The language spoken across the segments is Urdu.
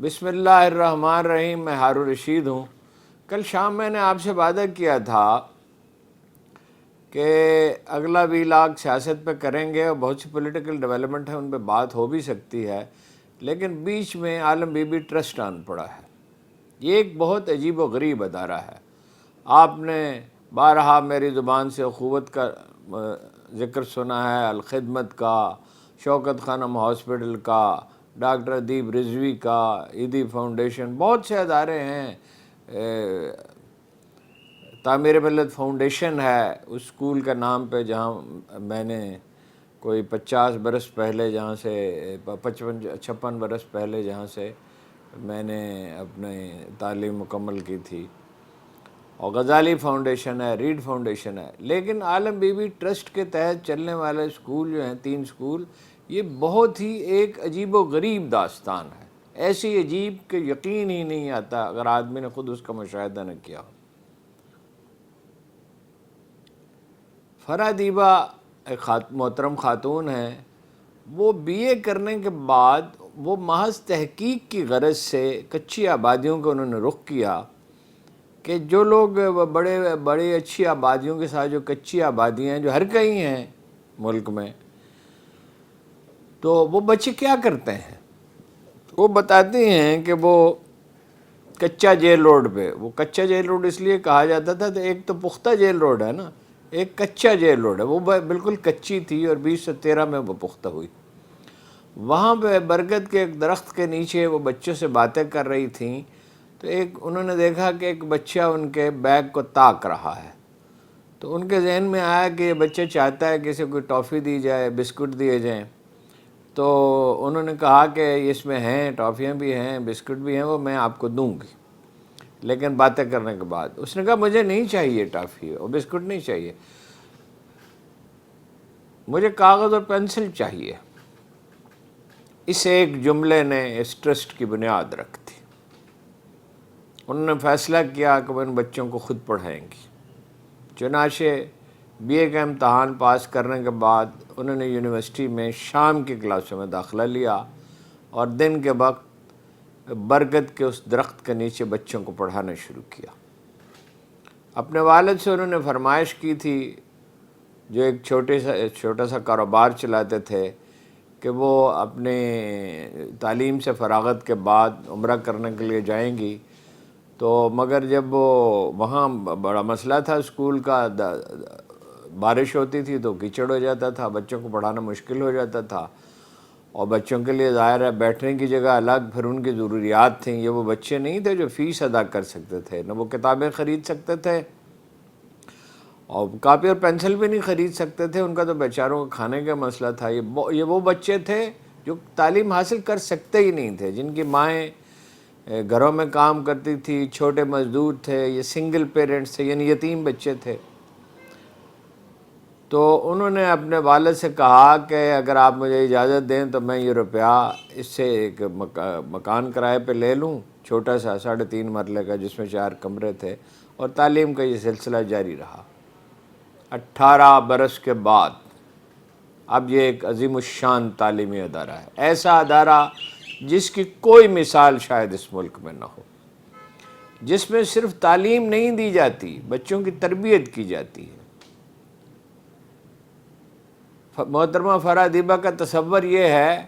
بسم اللہ الرحمن الرحیم. میں ہارون رشید ہوں. کل شام میں نے آپ سے وعدہ کیا تھا کہ اگلا ویلاگ سیاست پہ کریں گے اور بہت سی پولیٹیکل ڈیولپمنٹ ہیں ان پہ بات ہو بھی سکتی ہے، لیکن بیچ میں عالم بی بی ٹرسٹ آن پڑا ہے. یہ ایک بہت عجیب و غریب ادارہ ہے. آپ نے بارہا میری زبان سے اخوت کا ذکر سنا ہے، الخدمت کا، شوکت خانم ہاسپٹل کا، ڈاکٹر ادیب رضوی کا، ایدی فاؤنڈیشن، بہت سے ادارے ہیں. تعمیر ملت فاؤنڈیشن ہے اس اسکول کا نام پہ جہاں میں نے کوئی 50 برس پہلے جہاں سے 56 برس پہلے جہاں سے میں نے اپنی تعلیم مکمل کی تھی. اور غزالی فاؤنڈیشن ہے، ریڈ فاؤنڈیشن ہے. لیکن عالم بی بی ٹرسٹ کے تحت چلنے والے اسکول جو ہیں 3 اسکول، یہ بہت ہی ایک عجیب و غریب داستان ہے. ایسی عجیب کہ یقین ہی نہیں آتا اگر آدمی نے خود اس کا مشاہدہ نہ کیا ہو. فرح دیبا ایک محترم خاتون ہیں. وہ بی اے کرنے کے بعد وہ محض تحقیق کی غرض سے کچی آبادیوں کو انہوں نے رخ کیا کہ جو لوگ بڑی اچھی آبادیوں کے ساتھ جو کچی آبادیاں ہیں جو ہر کہیں ہیں ملک میں، تو وہ بچے کیا کرتے ہیں. وہ بتاتے ہیں کہ وہ کچا جیل روڈ پہ، وہ کچا جیل روڈ اس لیے کہا جاتا تھا، تو ایک تو پختہ جیل روڈ ہے نا، ایک کچا جیل روڈ ہے. وہ بالکل کچی تھی اور 2013 میں وہ پختہ ہوئی. وہاں پہ برگد کے ایک درخت کے نیچے وہ بچوں سے باتیں کر رہی تھیں، تو انہوں نے دیکھا کہ ایک بچہ ان کے بیگ کو تاک رہا ہے. تو ان کے ذہن میں آیا کہ یہ بچہ چاہتا ہے کہ اسے کوئی ٹافی دی جائے، بسکٹ دیے جائیں. تو انہوں نے کہا کہ اس میں ہیں، ٹافیاں بھی ہیں، بسکٹ بھی ہیں، وہ میں آپ کو دوں گی، لیکن باتیں کرنے کے بعد. اس نے کہا مجھے نہیں چاہیے ٹافی اور بسکٹ نہیں چاہیے، مجھے کاغذ اور پینسل چاہیے. اس ایک جملے نے اس ٹرسٹ کی بنیاد رکھ دی. انہوں نے فیصلہ کیا کہ وہ ان بچوں کو خود پڑھائیں گی. چنانچہ بی اے کا امتحان پاس کرنے کے بعد انہوں نے یونیورسٹی میں شام کی کلاسوں میں داخلہ لیا اور دن کے وقت برگد کے اس درخت کے نیچے بچوں کو پڑھانا شروع کیا. اپنے والد سے انہوں نے فرمائش کی تھی، جو ایک چھوٹا سا کاروبار چلاتے تھے، کہ وہ اپنے تعلیم سے فراغت کے بعد عمرہ کرنے کے لیے جائیں گی. تو مگر جب وہ وہاں بڑا مسئلہ تھا اسکول کا، بارش ہوتی تھی تو کیچڑ ہو جاتا تھا، بچوں کو پڑھانا مشکل ہو جاتا تھا. اور بچوں کے لیے ظاہر ہے بیٹھنے کی جگہ الگ، پھر ان کی ضروریات تھیں. یہ وہ بچے نہیں تھے جو فیس ادا کر سکتے تھے، نہ وہ کتابیں خرید سکتے تھے اور کاپی اور پینسل بھی نہیں خرید سکتے تھے. ان کا تو بیچاروں کا کھانے کا مسئلہ تھا. یہ وہ بچے تھے جو تعلیم حاصل کر سکتے ہی نہیں تھے، جن کی مائیں گھروں میں کام کرتی تھی، چھوٹے مزدور تھے، یہ سنگل پیرنٹس تھے، یعنی یتیم بچے تھے. تو انہوں نے اپنے والد سے کہا کہ اگر آپ مجھے اجازت دیں تو میں یہ روپیہ اس سے ایک مکان کرائے پہ لے لوں، چھوٹا سا 3.5 مرلے کا، جس میں 4 کمرے تھے، اور تعلیم کا یہ سلسلہ جاری رہا. 18 برس کے بعد اب یہ ایک عظیم الشان تعلیمی ادارہ ہے. ایسا ادارہ جس کی کوئی مثال شاید اس ملک میں نہ ہو، جس میں صرف تعلیم نہیں دی جاتی، بچوں کی تربیت کی جاتی ہے. محترمہ فرح دیبا کا تصور یہ ہے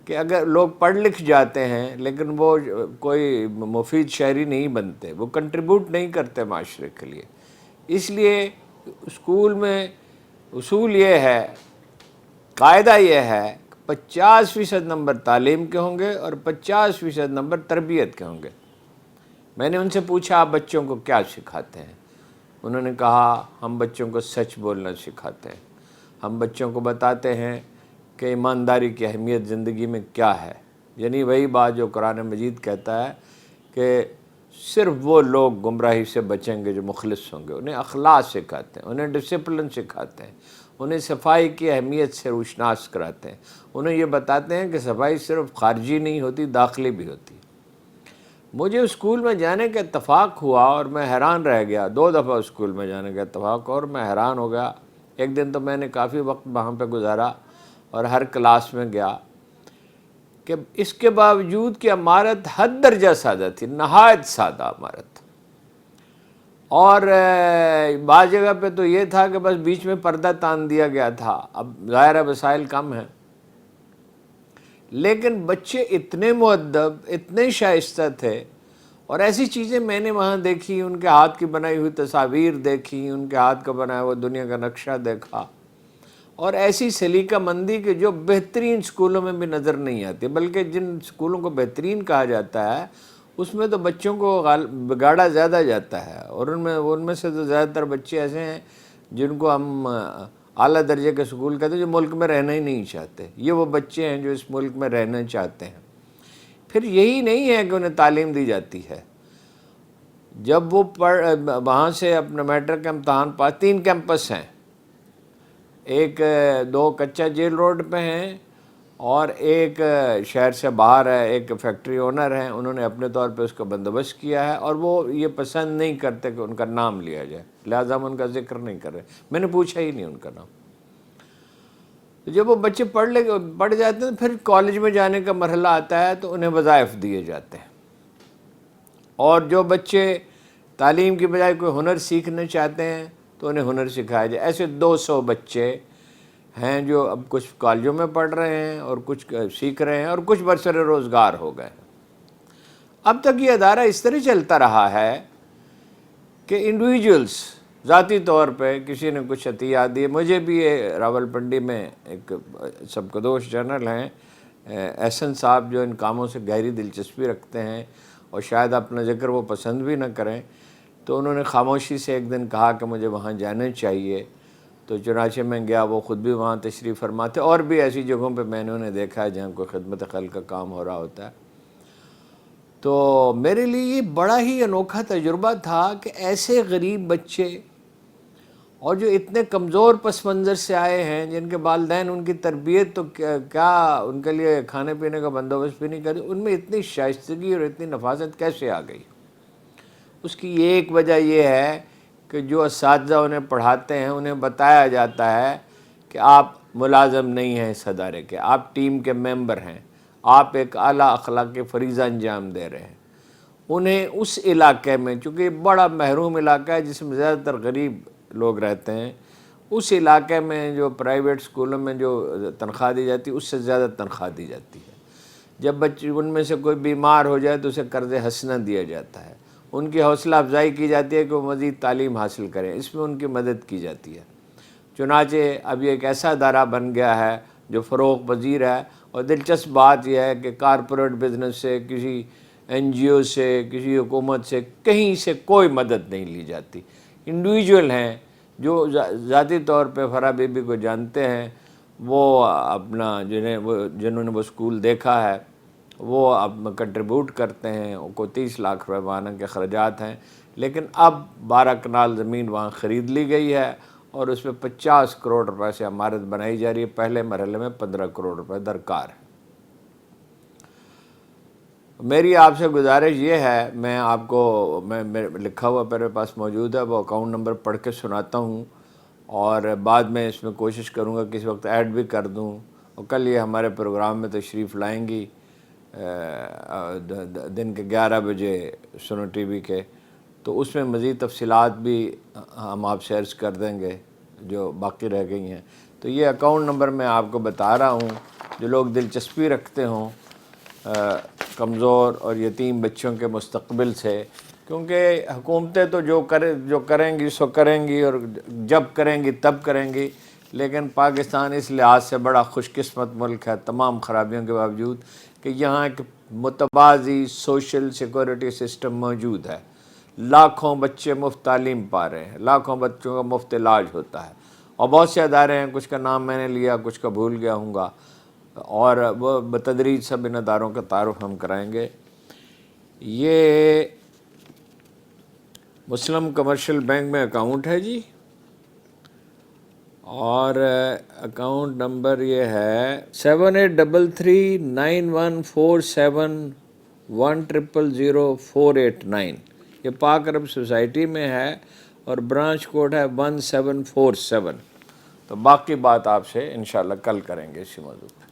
کہ اگر لوگ پڑھ لکھ جاتے ہیں لیکن وہ کوئی مفید شہری نہیں بنتے، وہ کنٹریبیوٹ نہیں کرتے معاشرے کے لیے. اس لیے اسکول میں اصول یہ ہے، قاعدہ یہ ہے کہ 50% نمبر تعلیم کے ہوں گے اور 50% نمبر تربیت کے ہوں گے. میں نے ان سے پوچھا آپ بچوں کو کیا سکھاتے ہیں؟ انہوں نے کہا ہم بچوں کو سچ بولنا سکھاتے ہیں، ہم بچوں کو بتاتے ہیں کہ ایمانداری کی اہمیت زندگی میں کیا ہے. یعنی وہی بات جو قرآن مجید کہتا ہے کہ صرف وہ لوگ گمراہی سے بچیں گے جو مخلص ہوں گے. انہیں اخلاق سکھاتے ہیں، انہیں ڈسپلن سکھاتے ہیں، انہیں صفائی کی اہمیت سے روشناس کراتے ہیں. انہیں یہ بتاتے ہیں کہ صفائی صرف خارجی نہیں ہوتی، داخلی بھی ہوتی. مجھے اسکول میں جانے کا اتفاق ہوا اور میں حیران رہ گیا. 2 دفعہ اسکول میں جانے کا اتفاق اور میں حیران ہو گیا. ایک دن تو میں نے کافی وقت وہاں پہ گزارا اور ہر کلاس میں گیا کہ اس کے باوجود کہ عمارت حد درجہ سادہ تھی، نہایت سادہ عمارت، اور بعض جگہ پہ تو یہ تھا کہ بس بیچ میں پردہ تان دیا گیا تھا، اب ظاہر وسائل کم ہیں، لیکن بچے اتنے مؤدب، اتنے شائستہ تھے، اور ایسی چیزیں میں نے وہاں دیکھی، ان کے ہاتھ کی بنائی ہوئی تصاویر دیکھی، ان کے ہاتھ کا بنایا ہوا دنیا کا نقشہ دیکھا، اور ایسی سلیقہ مندی کہ جو بہترین سکولوں میں بھی نظر نہیں آتی، بلکہ جن سکولوں کو بہترین کہا جاتا ہے اس میں تو بچوں کو بگاڑا زیادہ جاتا ہے، اور ان میں سے تو زیادہ تر بچے ایسے ہیں جن کو ہم اعلیٰ درجے کے سکول کہتے ہیں، جو ملک میں رہنا ہی نہیں چاہتے۔ یہ وہ بچے ہیں جو اس ملک میں رہنا چاہتے ہیں۔ پھر یہی نہیں ہے کہ انہیں تعلیم دی جاتی ہے، جب وہ وہاں سے اپنا میٹرک کا امتحان 3 کیمپس ہیں، ایک 2 کچا جیل روڈ پہ ہیں، اور ایک شہر سے باہر ہے، ایک فیکٹری اونر ہیں، انہوں نے اپنے طور پہ اس کا بندوبست کیا ہے، اور وہ یہ پسند نہیں کرتے کہ ان کا نام لیا جائے، لہٰذا ہم ان کا ذکر نہیں کر رہے، میں نے پوچھا ہی نہیں ان کا نام۔ تو جب وہ بچے پڑھ جاتے ہیں، پھر کالج میں جانے کا مرحلہ آتا ہے تو انہیں وظائف دیے جاتے ہیں، اور جو بچے تعلیم کی بجائے کوئی ہنر سیکھنا چاہتے ہیں تو انہیں ہنر سکھایا جائے۔ ایسے 200 بچے ہیں جو اب کچھ کالجوں میں پڑھ رہے ہیں اور کچھ سیکھ رہے ہیں، اور کچھ برسر روزگار ہو گئے ہیں۔ اب تک یہ ادارہ اس طرح چلتا رہا ہے کہ انڈیویجولز ذاتی طور پہ کسی نے کچھ عطیات دیے۔ مجھے بھی یہ راولپنڈی میں ایک سبکدوش جنرل ہیں احسن صاحب، جو ان کاموں سے گہری دلچسپی رکھتے ہیں اور شاید اپنا ذکر وہ پسند بھی نہ کریں، تو انہوں نے خاموشی سے ایک دن کہا کہ مجھے وہاں جانا چاہیے، تو چنانچہ میں گیا، وہ خود بھی وہاں تشریف فرما تھے، اور بھی ایسی جگہوں پہ میں نے انہیں دیکھا ہے جہاں کوئی خدمت خلق کا کام ہو رہا ہوتا ہے۔ تو میرے لیے یہ بڑا ہی انوکھا تجربہ تھا کہ ایسے غریب بچے، اور جو اتنے کمزور پس منظر سے آئے ہیں، جن کے والدین ان کی تربیت تو کیا ان کے لیے کھانے پینے کا بندوبست بھی نہیں کرتے، ان میں اتنی شائستگی اور اتنی نفاست کیسے آ گئی؟ اس کی ایک وجہ یہ ہے کہ جو اساتذہ انہیں پڑھاتے ہیں انہیں بتایا جاتا ہے کہ آپ ملازم نہیں ہیں اس ادارے کے، آپ ٹیم کے ممبر ہیں، آپ ایک اعلیٰ اخلاقی فریضہ انجام دے رہے ہیں۔ انہیں اس علاقے میں، چونکہ یہ بڑا محروم علاقہ ہے جس میں زیادہ تر غریب لوگ رہتے ہیں، اس علاقے میں جو پرائیویٹ سکولوں میں جو تنخواہ دی جاتی ہے اس سے زیادہ تنخواہ دی جاتی ہے۔ جب بچے ان میں سے کوئی بیمار ہو جائے تو اسے قرض حسنہ دیا جاتا ہے، ان کی حوصلہ افزائی کی جاتی ہے کہ وہ مزید تعلیم حاصل کریں، اس میں ان کی مدد کی جاتی ہے۔ چنانچہ اب یہ ایک ایسا ادارہ بن گیا ہے جو فروغ پذیر ہے، اور دلچسپ بات یہ ہے کہ کارپوریٹ بزنس سے، کسی این جی او سے، کسی حکومت سے، کہیں سے کوئی مدد نہیں لی جاتی۔ انڈیویجول ہیں جو ذاتی طور پہ فرح بی بی کو جانتے ہیں، وہ اپنا جنہوں نے وہ اسکول دیکھا ہے، وہ اب کنٹریبیوٹ کرتے ہیں، کو 30 لاکھ روپے ماہانہ کے اخراجات ہیں، لیکن اب 12 کنال زمین وہاں خرید لی گئی ہے، اور اس میں 50 کروڑ روپے سے عمارت بنائی جا رہی ہے۔ پہلے مرحلے میں 15 کروڑ روپے درکار ہے۔ میری آپ سے گزارش یہ ہے، میں آپ کو میں لکھا ہوا میرے پاس موجود ہے، وہ اکاؤنٹ نمبر پڑھ کے سناتا ہوں، اور بعد میں اس میں کوشش کروں گا کسی وقت ایڈ بھی کر دوں، اور کل یہ ہمارے پروگرام میں تشریف لائیں گی دن کے 11 بجے سنو ٹی وی کے، تو اس میں مزید تفصیلات بھی ہم آپ سے عرض کر دیں گے جو باقی رہ گئی ہیں۔ تو یہ اکاؤنٹ نمبر میں آپ کو بتا رہا ہوں، جو لوگ دلچسپی رکھتے ہوں کمزور اور یتیم بچوں کے مستقبل سے، کیونکہ حکومتیں تو جو کریں گی سو کریں گی، اور جب کریں گی تب کریں گی، لیکن پاکستان اس لحاظ سے بڑا خوش قسمت ملک ہے تمام خرابیوں کے باوجود کہ یہاں ایک متوازی سوشل سیکورٹی سسٹم موجود ہے۔ لاکھوں بچے مفت تعلیم پا رہے ہیں، لاکھوں بچوں کا مفت علاج ہوتا ہے، اور بہت سے ادارے ہیں، کچھ کا نام میں نے لیا، کچھ کا بھول گیا ہوں گا، اور وہ بتدریج سب ان اداروں کا تعارف ہم کرائیں گے۔ یہ مسلم کمرشل بینک میں اکاؤنٹ ہے جی، اور اکاؤنٹ نمبر یہ ہے 7833914710000489، یہ پاک عرب سوسائٹی میں ہے، اور برانچ کوڈ ہے 1747۔ تو باقی بات آپ سے انشاءاللہ کل کریں گے اسی موضوع پر۔